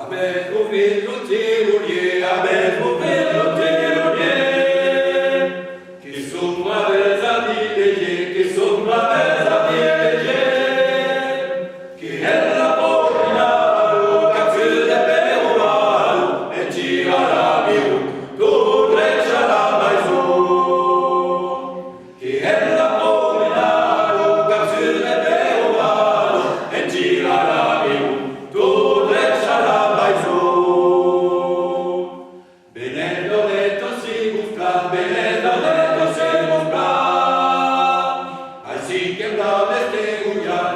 Amen, trouvé le théourier, amen, trouvé le théourier. Qui sont mauvais amis léger, qui sont mauvais amis léger. Qui est la porina, capture de perro, et tire à la biou, tout reste à la maison. Qui est la porina, capture de perro, et tire à la biou, tout reste à la maison. Benedetto si busca, Benedetto si busca. Así que no me esté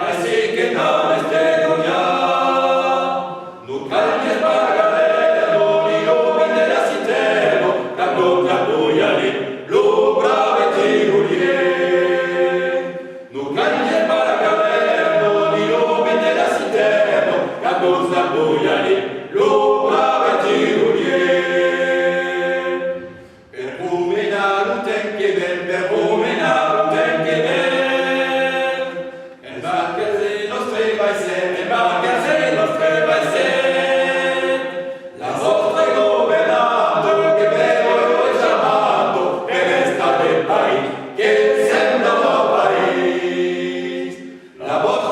así que no me esté no calles para galero, ni lo vendrá sin temo, tanto capoyali, lo brave tirulie. No calles para galero, ni lo vendrá sin temo, tanto capoyali, lo brave tirulie. La vostra governante che bello è chiamato per restare in Parigi, che sembra Parigi. La vostra